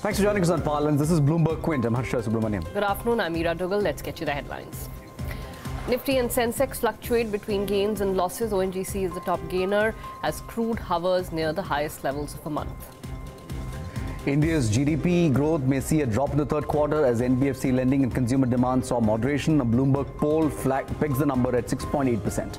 Thanks for joining us on Parlance. This is Bloomberg Quint. I'm Harsha Subramaniam. Good afternoon. I'm Meera Dugal. Let's get you the headlines. Nifty and Sensex fluctuate between gains and losses. ONGC is the top gainer as crude hovers near the highest levels of a month. India's GDP growth may see a drop in the third quarter as NBFC lending and consumer demand saw moderation. A Bloomberg poll pegs the number at 6.8%.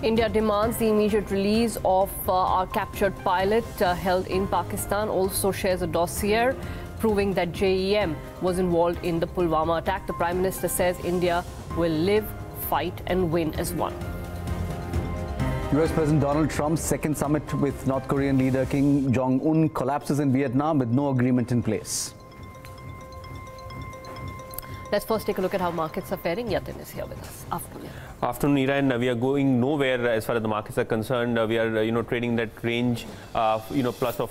India demands the immediate release of our captured pilot held in Pakistan. Also shares a dossier proving that JEM was involved in the Pulwama attack. The Prime Minister says India will live, fight and win as one. US President Donald Trump's second summit with North Korean leader Kim Jong-un collapses in Vietnam with no agreement in place. Let's first take a look at how markets are faring. Yatin is here with us. Afternoon. Afternoon, Iran. We are going nowhere as far as the markets are concerned. We are, trading that range, plus or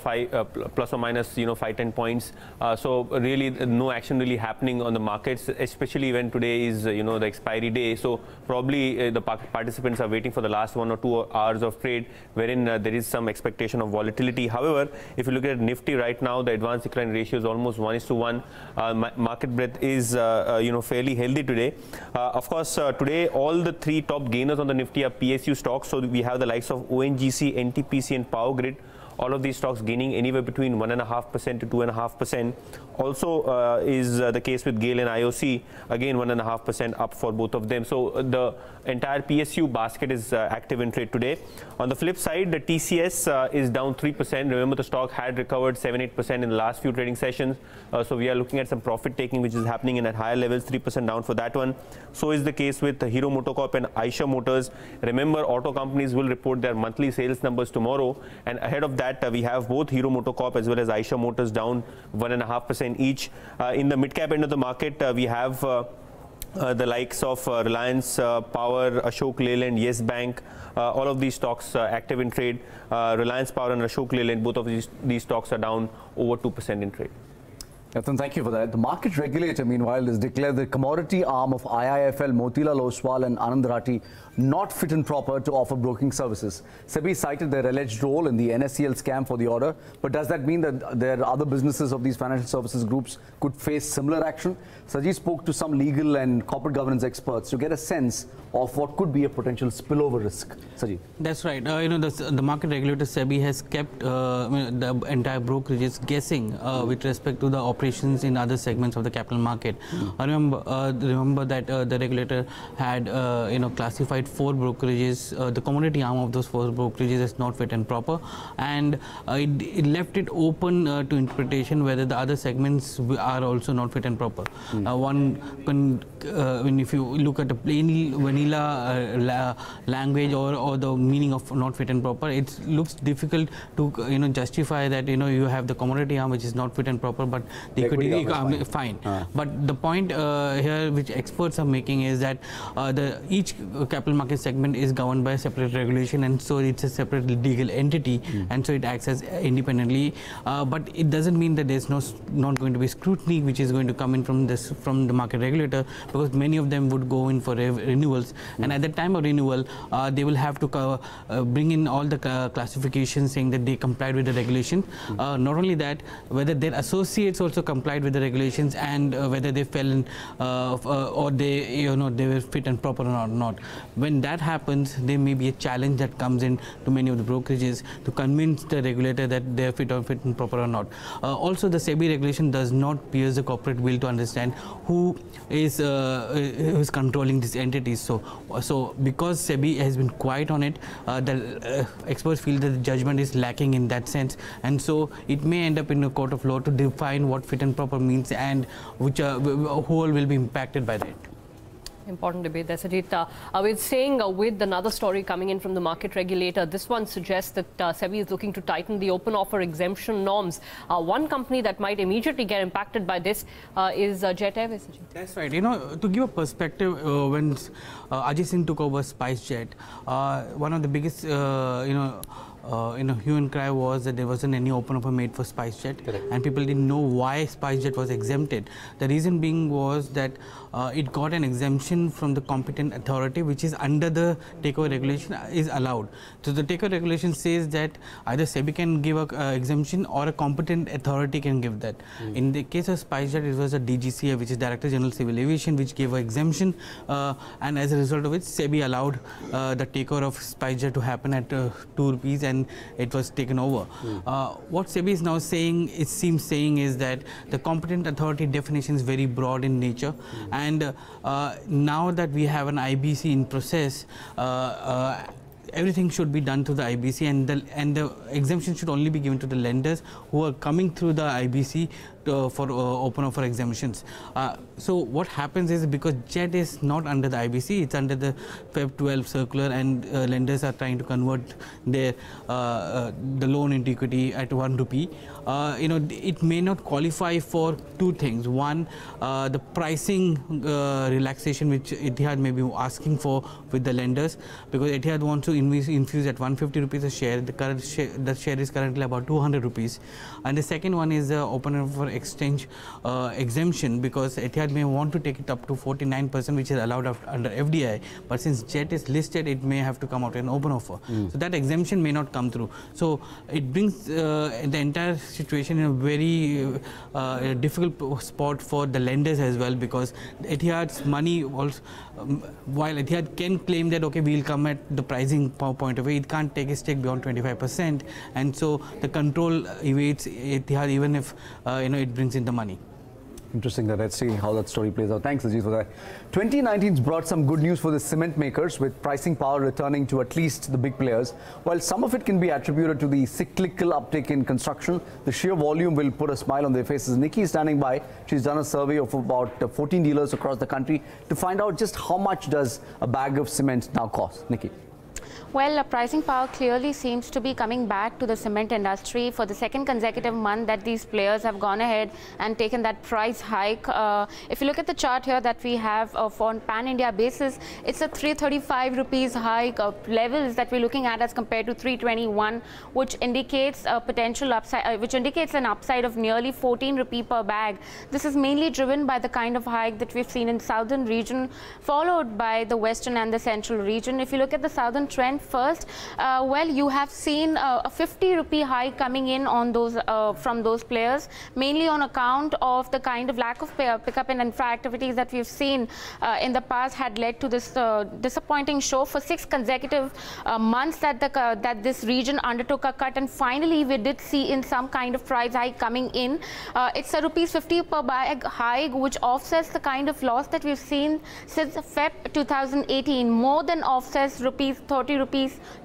minus, 5-10 points. So really, no action really happening on the markets, especially when today is, the expiry day. So probably the participants are waiting for the last 1 or 2 hours of trade, wherein there is some expectation of volatility. However, if you look at Nifty right now, the advance decline ratio is almost 1:1. Market breadth is, fairly healthy today. Of course, today all the three top gainers on the Nifty are PSU stocks. So we have the likes of ONGC, NTPC and Power Grid. All of these stocks gaining anywhere between 1.5% to 2.5%. Also is the case with GAIL and IOC, again 1.5% up for both of them. So the entire PSU basket is active in trade today. On the flip side, the TCS is down 3%. Remember, the stock had recovered 7-8% in the last few trading sessions. So we are looking at some profit taking, which is happening in at higher levels, 3% down for that one. So is the case with Hero MotoCorp and Eicher Motors. Remember, auto companies will report their monthly sales numbers tomorrow, and ahead of that, we have both Hero MotoCorp as well as Eicher Motors down 1.5% each. In the mid-cap end of the market, we have the likes of Reliance Power, Ashok Leyland, Yes Bank, all of these stocks active in trade. Reliance Power and Ashok Leyland, both of these stocks are down over 2% in trade. Yathan, thank you for that. The market regulator, meanwhile, has declared the commodity arm of IIFL, Motilal Oswal and Anand Rathi not fit and proper to offer broking services. SEBI cited their alleged role in the NSCL scam for the order. But does that mean that there are other businesses of these financial services groups could face similar action? Sajid spoke to some legal and corporate governance experts to get a sense of what could be a potential spillover risk. Sajid. That's right. The market regulator SEBI has kept the entire brokerages guessing with respect to the operations in other segments of the capital market. Remember that the regulator had classified 4 brokerages, the commodity arm of those 4 brokerages is not fit and proper, and it left it open to interpretation whether the other segments are also not fit and proper. If you look at the plain vanilla language or the meaning of not fit and proper, it looks difficult to justify that you have the commodity arm which is not fit and proper, but the equity arm is fine. But the point here which experts are making is that each capital market segment is governed by a separate regulation, and so it's a separate legal entity, and so it acts as independently. But it doesn't mean that there's not going to be scrutiny which is going to come in from the market regulator, because many of them would go in for renewals, and at the time of renewal, they will have to bring in all the classifications saying that they complied with the regulation. Not only that, whether their associates also complied with the regulations, and whether they fell in or they were fit and proper or not. When that happens, there may be a challenge that comes in to many of the brokerages to convince the regulator that they are fit and proper or not. Also, the SEBI regulation does not pierce the corporate will to understand who is controlling these entities. So because SEBI has been quiet on it, the experts feel that the judgment is lacking in that sense, and so it may end up in a court of law to define what fit and proper means and which who all will be impacted by that. Important debate there, Sajid. We're saying with another story coming in from the market regulator, this one suggests that SEBI is looking to tighten the open offer exemption norms. One company that might immediately get impacted by this is Jet Airways. That's right. To give a perspective, when Ajay Singh took over SpiceJet, one of the biggest hue and cry was that there wasn't any open offer made for SpiceJet, and people didn't know why SpiceJet was exempted. The reason being was that it got an exemption from the competent authority, which is under the takeover regulation is allowed. So the takeover regulation says that either SEBI can give a exemption or a competent authority can give that. In the case of SpiceJet, it was a DGCA, which is Director General Civil Aviation, which gave an exemption, and as a result of which SEBI allowed the takeover of SpiceJet to happen at 2 rupees, and it was taken over. What SEBI is now saying, it seems saying, is that the competent authority definition is very broad in nature, and now that we have an IBC in process, everything should be done through the IBC, and the exemption should only be given to the lenders who are coming through the IBC for open offer exemptions. So what happens is, because JET is not under the IBC, it's under the Feb 12 circular, and lenders are trying to convert their the loan into equity at 1 rupee. It may not qualify for two things. One, the pricing relaxation which Etihad may be asking for with the lenders, because Etihad wants to infuse at 150 rupees a share. The share is currently about 200 rupees. And the second one is the open offer exchange exemption, because Etihad may want to take it up to 49%, which is allowed under FDI, but since JET is listed, it may have to come out in open offer. So that exemption may not come through. So it brings the entire situation in a very difficult spot for the lenders as well, because Etihad's money also, while Etihad can claim that okay, we'll come at the pricing point of view, it can't take a stake beyond 25%, and so the control evades Etihad even if it brings in the money. Interesting. Let's see how that story plays out. Thanks, Ajit, for that. 2019's brought some good news for the cement makers, with pricing power returning to at least the big players. While some of it can be attributed to the cyclical uptick in construction, the sheer volume will put a smile on their faces. Nikki is standing by. She's done a survey of about 14 dealers across the country to find out just how much does a bag of cement now cost. Nikki. Well, pricing power clearly seems to be coming back to the cement industry for the second consecutive month that these players have gone ahead and taken that price hike. If you look at the chart here that we have on pan-India basis, it's a 335 rupees hike levels that we're looking at as compared to 321, which indicates a potential upside, which indicates an upside of nearly 14 rupee per bag. This is mainly driven by the kind of hike that we've seen in southern region, followed by the western and the central region. If you look at the southern trend first, well, you have seen a 50 rupee hike coming in on those from those players, mainly on account of the kind of lack of pickup in infra activities that we've seen in the past had led to this disappointing show for 6 consecutive months that this region undertook a cut, and finally we did see in some kind of price hike coming in. It's a rupees 50 per bag hike, which offsets the kind of loss that we've seen since Feb 2018, more than offsets 30 rupees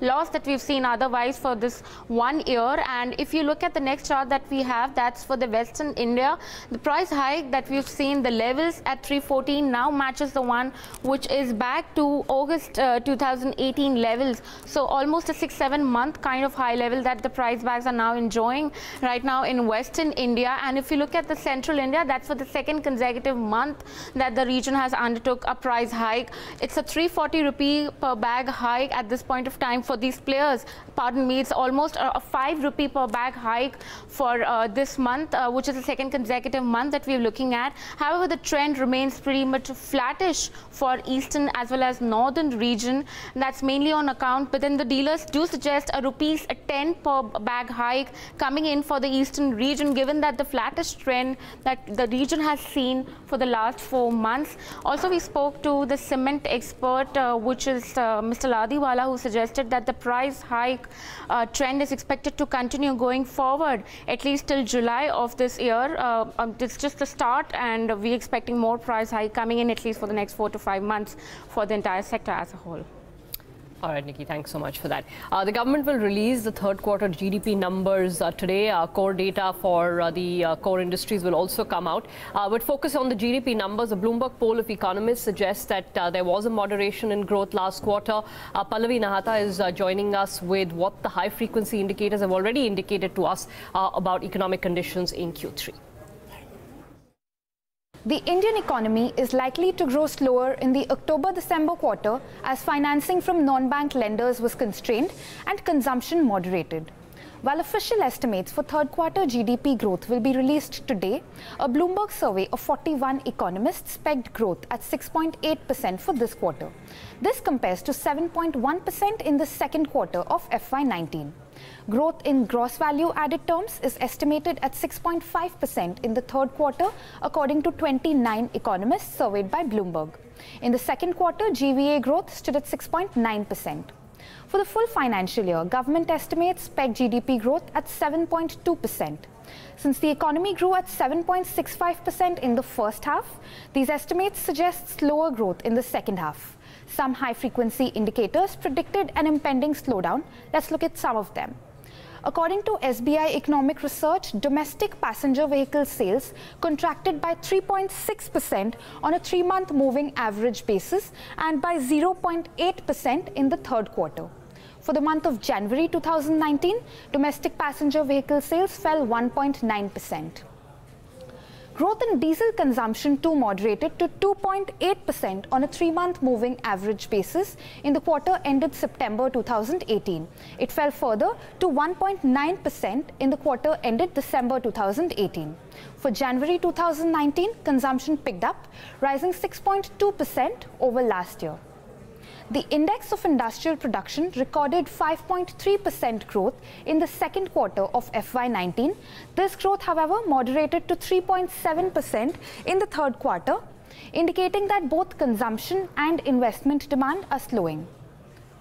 loss that we've seen otherwise for this 1 year. And if you look at the next chart that we have, that's for the Western India. The price hike that we've seen, the levels at 314 now matches the one which is back to August 2018 levels. So almost a 6-7 month kind of high level that the price bags are now enjoying right now in Western India. And if you look at the Central India, that's for the second consecutive month that the region has undertook a price hike. It's a 340 rupee per bag hike at this point of time for these players. Pardon me, it's almost a 5 rupee per bag hike for this month, which is the second consecutive month that we're looking at. However, the trend remains pretty much flattish for eastern as well as northern region. That's mainly on account, but then the dealers do suggest a rupees 10 per bag hike coming in for the eastern region, given that the flattish trend that the region has seen for the last 4 months. Also, we spoke to the cement expert, which is Mr. Ladiwala, who suggested that the price hike trend is expected to continue going forward at least till July of this year. It's just the start, and we're expecting more price hike coming in at least for the next 4 to 5 months for the entire sector as a whole. All right, Nikki, thanks so much for that. The government will release the third quarter GDP numbers today. Core data for the core industries will also come out. But focus on the GDP numbers. A Bloomberg poll of economists suggests that there was a moderation in growth last quarter. Pallavi Nahata is joining us with what the high-frequency indicators have already indicated to us about economic conditions in Q3. The Indian economy is likely to grow slower in the October-December quarter as financing from non-bank lenders was constrained and consumption moderated. While official estimates for third quarter GDP growth will be released today, a Bloomberg survey of 41 economists pegged growth at 6.8% for this quarter. This compares to 7.1% in the second quarter of FY19. Growth in gross value added terms is estimated at 6.5% in the third quarter, according to 29 economists surveyed by Bloomberg. In the second quarter, GVA growth stood at 6.9%. For the full financial year, government estimates peg GDP growth at 7.2%. Since the economy grew at 7.65% in the first half, these estimates suggest slower growth in the second half. Some high-frequency indicators predicted an impending slowdown. Let's look at some of them. According to SBI Economic Research, domestic passenger vehicle sales contracted by 3.6% on a 3-month moving average basis and by 0.8% in the third quarter. For the month of January 2019, domestic passenger vehicle sales fell 1.9%. Growth in diesel consumption too moderated to 2.8% on a 3-month moving average basis in the quarter ended September 2018. It fell further to 1.9% in the quarter ended December 2018. For January 2019, consumption picked up, rising 6.2% over last year. The index of industrial production recorded 5.3% growth in the second quarter of FY19. This growth, however, moderated to 3.7% in the third quarter, indicating that both consumption and investment demand are slowing.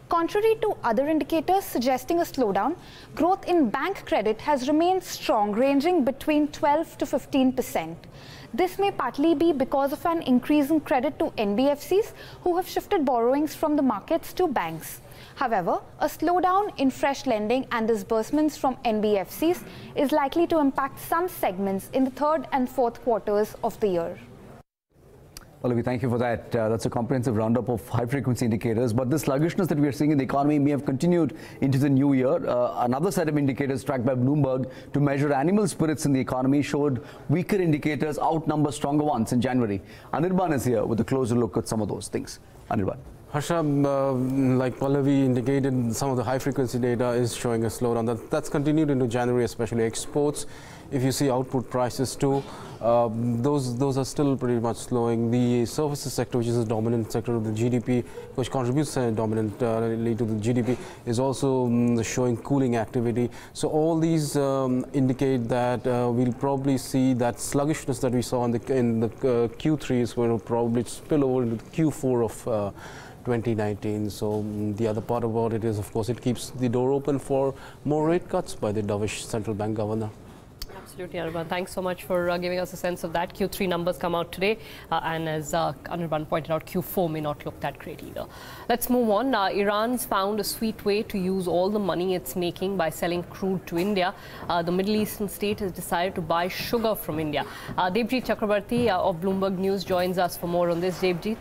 Contrary to other indicators suggesting a slowdown, growth in bank credit has remained strong, ranging between 12 to 15%. This may partly be because of an increase in credit to NBFCs who have shifted borrowings from the markets to banks. However, a slowdown in fresh lending and disbursements from NBFCs is likely to impact some segments in the third and fourth quarters of the year. Well, thank you for that. That's a comprehensive roundup of high-frequency indicators. But the sluggishness that we are seeing in the economy may have continued into the new year. Another set of indicators tracked by Bloomberg to measure animal spirits in the economy showed weaker indicators outnumber stronger ones in January. Anirban is here with a closer look at some of those things. Anirban. Harsha, like Pallavi indicated, some of the high-frequency data is showing a slowdown. That's continued into January, especially exports. If you see output prices too, those are still pretty much slowing. The services sector, which is a dominant sector of the GDP, which contributes dominantly to the GDP, is also showing cooling activity. So all these indicate that we'll probably see that sluggishness that we saw in the Q3 is going to probably spill over into the Q4 of 2019. So the other part about it is, of course, it keeps the door open for more rate cuts by the dovish central bank governor. Absolutely, Anirban. Thanks so much for giving us a sense of that. Q3 numbers come out today, and as Anirban pointed out, Q4 may not look that great either. Let's move on. Iran's found a sweet way to use all the money it's making by selling crude to India. The Middle Eastern state has decided to buy sugar from India. Debjit Chakrabarti of Bloomberg News joins us for more on this. Debjit.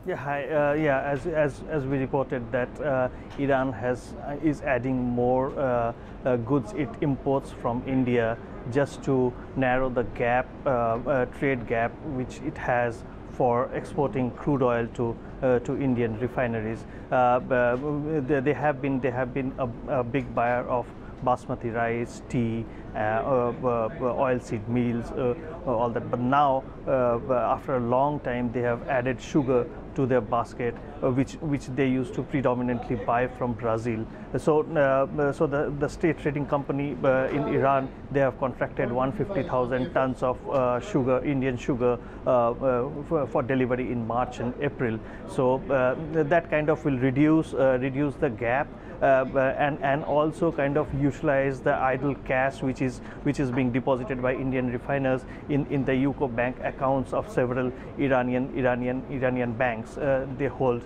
Yeah, hi. As we reported that Iran is adding more goods it imports from India just to narrow the gap, trade gap, which it has for exporting crude oil to Indian refineries. They have been a big buyer of basmati rice, tea, oilseed meals, all that. But now, after a long time, they have added sugar to their basket, which they used to predominantly buy from Brazil. So the state trading company in Iran, they have contracted 150,000 tons of sugar, Indian sugar, for delivery in March and April. So that kind of will reduce the gap. And also kind of utilize the idle cash which is being deposited by Indian refiners in the UCO bank accounts of several Iranian banks they hold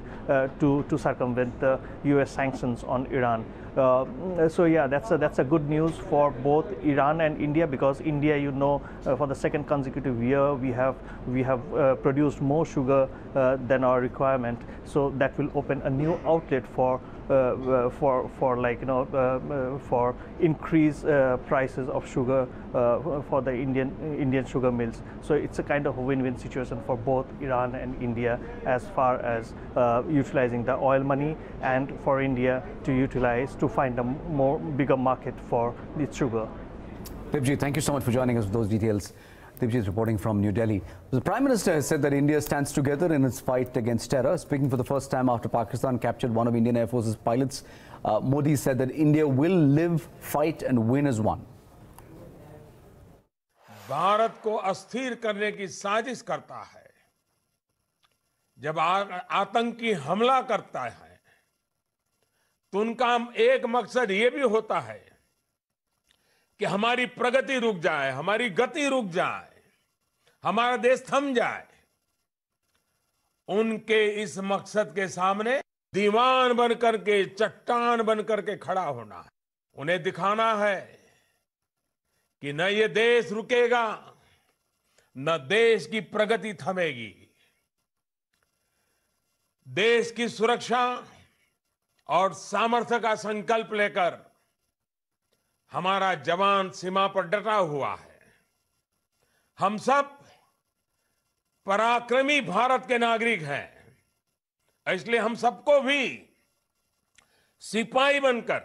to circumvent the US sanctions on Iran. So yeah, that's a good news for both Iran and India, because India, you know, for the second consecutive year we have produced more sugar than our requirement. So that will open a new outlet for for increased prices of sugar for the Indian sugar mills. So it's a kind of a win-win situation for both Iran and India as far as utilizing the oil money, and for India to find a bigger market for the sugar. Dipji, thank you so much for joining us with those details. Dipji is reporting from New Delhi. The Prime Minister has said that India stands together in its fight against terror. Speaking for the first time after Pakistan captured one of Indian Air Force's pilots, Modi said that India will live, fight and win as one. Bharat को अस्थिर करने की साजिश करता है, जब आतंकी हमला करता है, तो उनका एक मकसद ये भी होता है कि हमारी प्रगति रुक जाए, हमारी गति रुक जाए, हमारा देश थम जाए। उनके इस मकसद के सामने दीवान बनकर के, चट्टान बनकर के खड़ा होना है। उन्हें दिखाना है कि न ये देश रुकेगा, न देश की प्रगति थमेगी। देश की सुरक्षा और सामर्थ्य का संकल्प लेकर हमारा जवान सीमा पर डटा हुआ है। हम सब पराक्रमी भारत के नागरिक हैं, इसलिए हम सबको भी सिपाही बनकर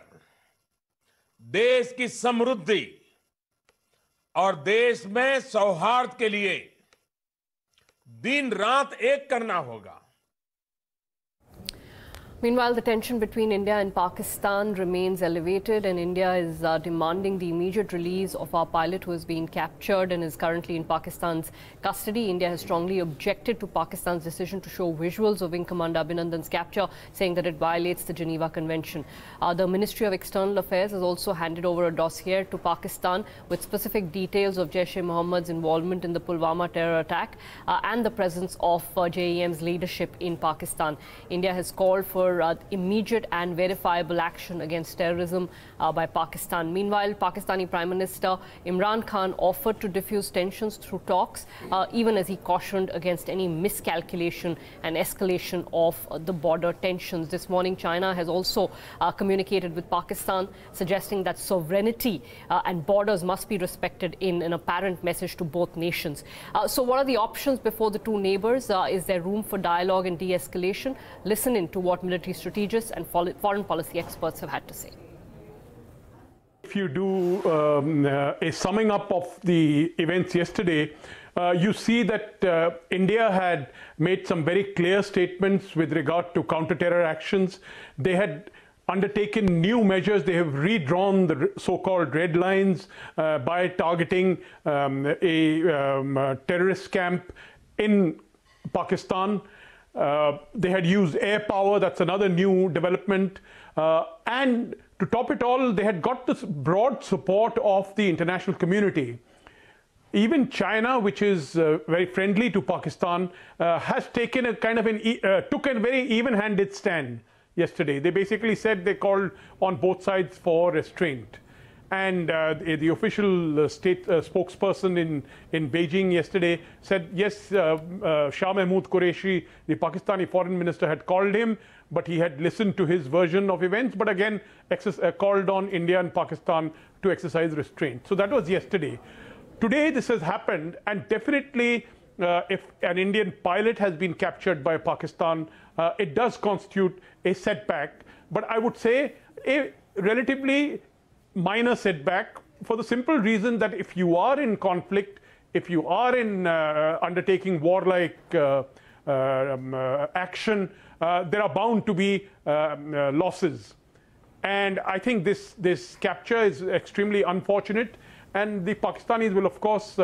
देश की समृद्धि और देश में सौहार्द के लिए दिन रात एक करना होगा। Meanwhile, the tension between India and Pakistan remains elevated, and India is demanding the immediate release of our pilot who has been captured and is currently in Pakistan's custody. India has strongly objected to Pakistan's decision to show visuals of Wing Commander Abhinandan's capture, saying that it violates the Geneva Convention. The Ministry of External Affairs has also handed over a dossier to Pakistan with specific details of Jaish-e-Mohammed's involvement in the Pulwama terror attack and the presence of JEM's leadership in Pakistan. India has called for immediate and verifiable action against terrorism by Pakistan. Meanwhile, Pakistani Prime Minister Imran Khan offered to diffuse tensions through talks, even as he cautioned against any miscalculation and escalation of the border tensions. This morning, China has also communicated with Pakistan, suggesting that sovereignty and borders must be respected in an apparent message to both nations. So what are the options before the two neighbors? Is there room for dialogue and de-escalation? Listen in to what military strategists and foreign policy experts have had to say. If you do a summing up of the events yesterday, you see that India had made some very clear statements with regard to counter-terror actions. They had undertaken new measures. They have redrawn the so-called red lines by targeting a terrorist camp in Pakistan. They had used air power. That's another new development. And to top it all, they had got this broad support of the international community. Even China, which is very friendly to Pakistan, has taken a kind of took a very even-handed stand yesterday. They basically said they called on both sides for restraint. And the official state spokesperson in Beijing yesterday said, yes, Shah Mahmood Qureshi, the Pakistani foreign minister, had called him, but he had listened to his version of events, but again called on India and Pakistan to exercise restraint. So that was yesterday. Today this has happened, and definitely if an Indian pilot has been captured by Pakistan, it does constitute a setback, but I would say a relatively minor setback, for the simple reason that if you are in conflict, if you are in undertaking warlike action, there are bound to be losses. And I think this capture is extremely unfortunate, and the Pakistanis will of course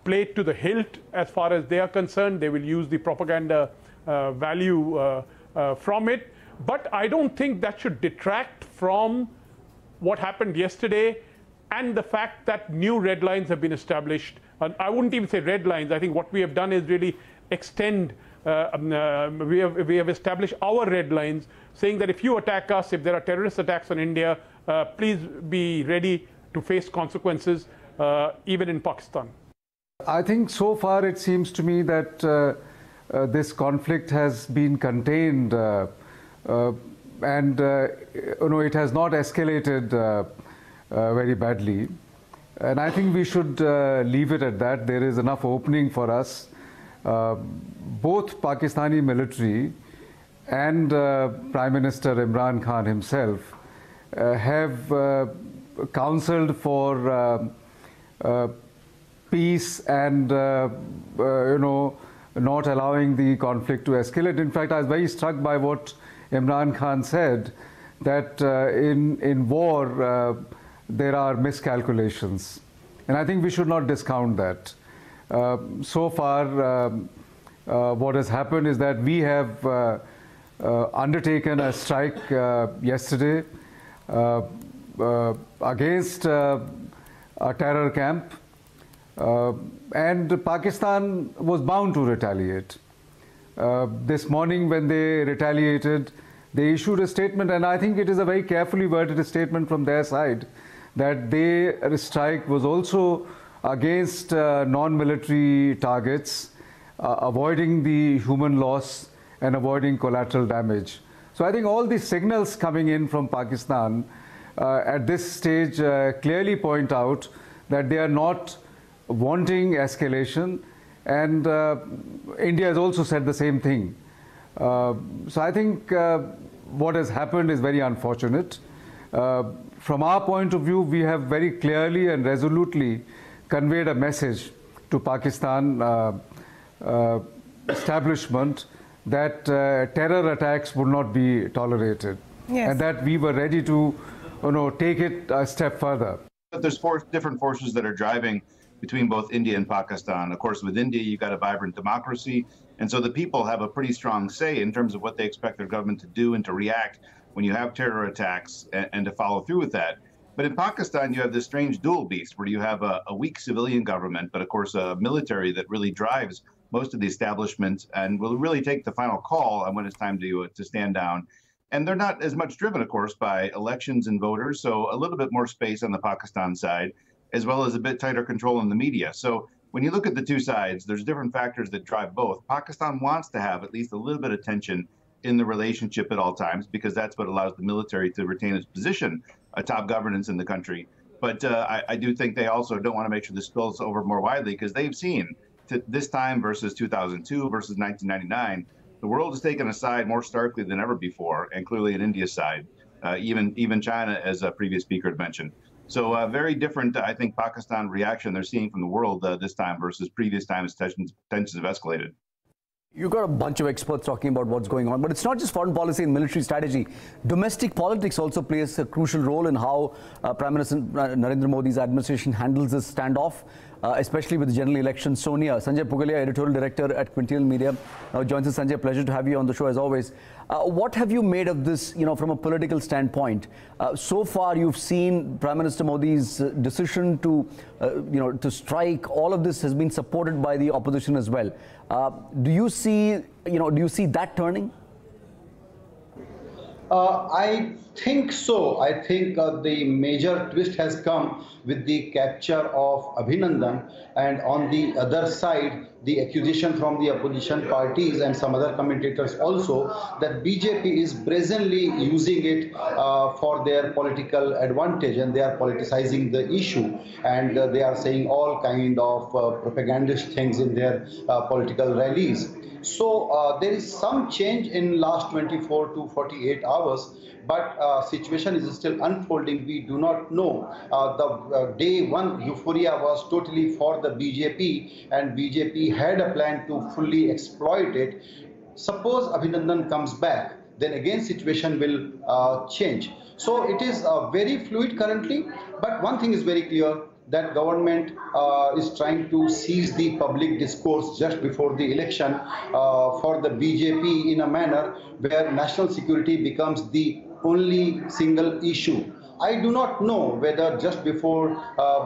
play it to the hilt as far as they are concerned. They will use the propaganda value from it, but I don't think that should detract from what happened yesterday and the fact that new red lines have been established. And I wouldn't even say red lines. I think what we have done is really extend, we have established our red lines, saying that if you attack us, if there are terrorist attacks on India, please be ready to face consequences, even in Pakistan. I think so far it seems to me that this conflict has been contained. and it has not escalated very badly. And I think we should leave it at that. There is enough opening for us. Both Pakistani military and Prime Minister Imran Khan himself have counseled for peace and not allowing the conflict to escalate. In fact, I was very struck by what Imran Khan said, that in war there are miscalculations, and I think we should not discount that. So far, what has happened is that we have undertaken a strike yesterday against a terror camp, and Pakistan was bound to retaliate. This morning when they retaliated, they issued a statement, and I think it is a very carefully worded statement from their side, that their strike was also against non-military targets, avoiding the human loss and avoiding collateral damage. So I think all these signals coming in from Pakistan at this stage clearly point out that they are not wanting escalation, and India has also said the same thing. So I think what has happened is very unfortunate. From our point of view, we have very clearly and resolutely conveyed a message to Pakistan establishment that terror attacks would not be tolerated, and that we were ready to take it a step further. But there's four different forces that are driving between both India and Pakistan. Of course, with India, you've got a vibrant democracy, and so the people have a pretty strong say in terms of what they expect their government to do and to react when you have terror attacks, and to follow through with that. But in Pakistan, you have this strange dual beast where you have a weak civilian government, but of course a military that really drives most of the establishment and will really take the final call on when it's time to stand down. And they're not as much driven, of course, by elections and voters, so a little bit more space on the Pakistan side, as well as a bit tighter control in the media. So when you look at the two sides, there's different factors that drive both. Pakistan wants to have at least a little bit of tension in the relationship at all times, because that's what allows the military to retain its position, top governance in the country. But I do think they also don't want to make sure this spills over more widely, because they've seen this time versus 2002 versus 1999, the world has taken a side more starkly than ever before, and clearly in India's side, even China, as a previous speaker had mentioned. So very different, I think, Pakistan reaction they're seeing from the world this time versus previous times tensions have escalated. You've got a bunch of experts talking about what's going on, but it's not just foreign policy and military strategy. Domestic politics also plays a crucial role in how Prime Minister Narendra Modi's administration handles this standoff, especially with the general election. Sonia, Sanjay Pugalia, editorial director at Quintil Media, joins us. Sanjay, pleasure to have you on the show as always. What have you made of this, from a political standpoint? So far, you've seen Prime Minister Modi's decision to, to strike. All of this has been supported by the opposition as well. Do you see that turning? I think so. I think the major twist has come with the capture of Abhinandan, and on the other side, the accusation from the opposition parties and some other commentators also that BJP is brazenly using it for their political advantage, and they are politicizing the issue, and they are saying all kind of propagandist things in their political rallies. So there is some change in last 24 to 48 hours, but situation is still unfolding. We do not know. The day one euphoria was totally for the BJP, and BJP had a plan to fully exploit it. Suppose Abhinandan comes back, then again situation will change. So it is very fluid currently, but one thing is very clear, that government is trying to seize the public discourse just before the election for the BJP in a manner where national security becomes the only single issue. I do not know whether just before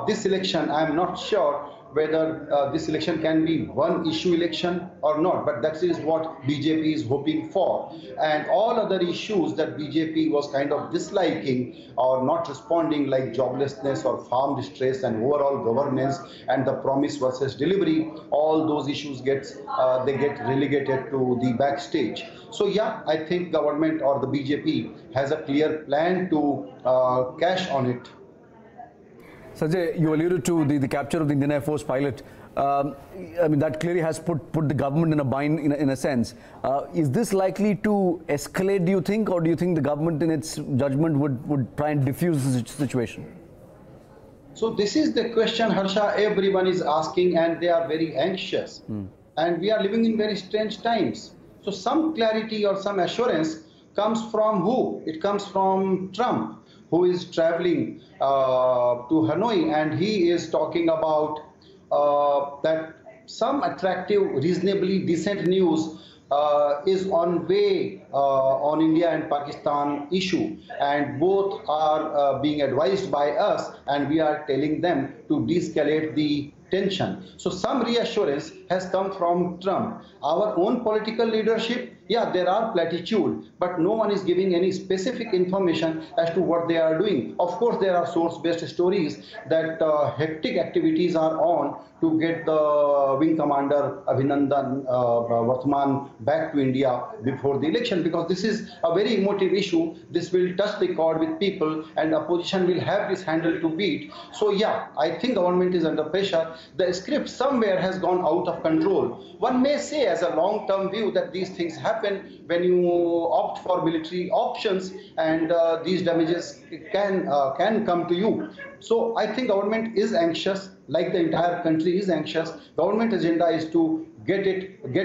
this election, I am not sure whether this election can be one issue election or not, but that is what BJP is hoping for. And all other issues that BJP was kind of disliking or not responding, like joblessness or farm distress and overall governance and the promise versus delivery, all those issues get relegated to the backstage. So yeah, I think government or the BJP has a clear plan to cash on it. Sanjay, you alluded to the capture of the Indian Air Force pilot. I mean, that clearly has put the government in a bind in a sense. Is this likely to escalate, do you think, or do you think the government in its judgment would try and diffuse the situation? So this is the question, Harsha, everyone is asking, and they are very anxious. And we are living in very strange times. So some clarity or some assurance comes from who? It comes from Trump, who is traveling to Hanoi, and he is talking about that some attractive, reasonably decent news is on way on India and Pakistan issue, and both are being advised by us, and we are telling them to de-escalate the tension. So some reassurance has come from Trump. Our own political leadership, yeah, there are platitudes, but no one is giving any specific information as to what they are doing. Of course, there are source-based stories that hectic activities are on to get the wing commander Abhinandan Vartman back to India before the election, because this is a very emotive issue. This will touch the chord with people, and opposition will have this handle to beat. So yeah, I think government is under pressure. The script somewhere has gone out of control. One may say as a long-term view that these things happen when you opt for military options, and these damages can come to you. So I think government is anxious, like the entire country is anxious. Government agenda is to get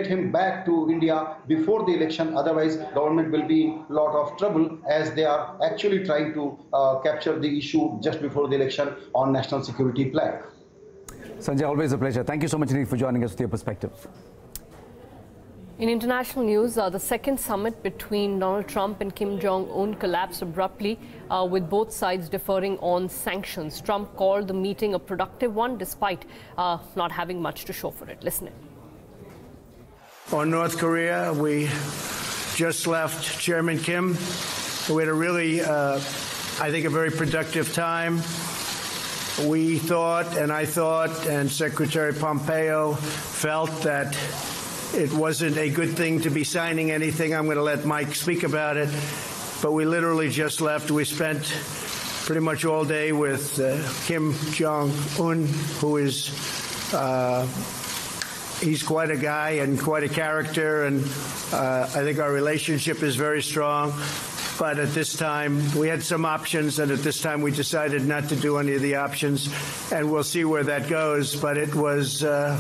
him back to India before the election. Otherwise, government will be in a lot of trouble, as they are actually trying to capture the issue just before the election on national security plan. Sanjay, always a pleasure. Thank you so much indeed for joining us with your perspective. In international news, the second summit between Donald Trump and Kim Jong-un collapsed abruptly, with both sides differing on sanctions. Trump called the meeting a productive one, despite not having much to show for it. Listen in. On North Korea, we just left Chairman Kim. We had a really, I think, a very productive time. We thought, and I thought, and Secretary Pompeo felt that it wasn't a good thing to be signing anything. I'm going to let Mike speak about it. But we literally just left. We spent pretty much all day with Kim Jong-un, who is, he's quite a guy and quite a character. And I think our relationship is very strong. But at this time, we had some options, and at this time we decided not to do any of the options. And we'll see where that goes. But it was a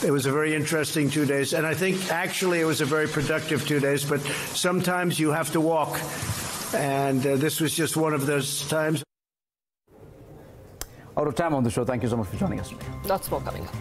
very interesting 2 days. And I think actually it was a very productive 2 days. But sometimes you have to walk. And this was just one of those times. Out of time on the show. Thank you so much for joining us. Lots more coming up.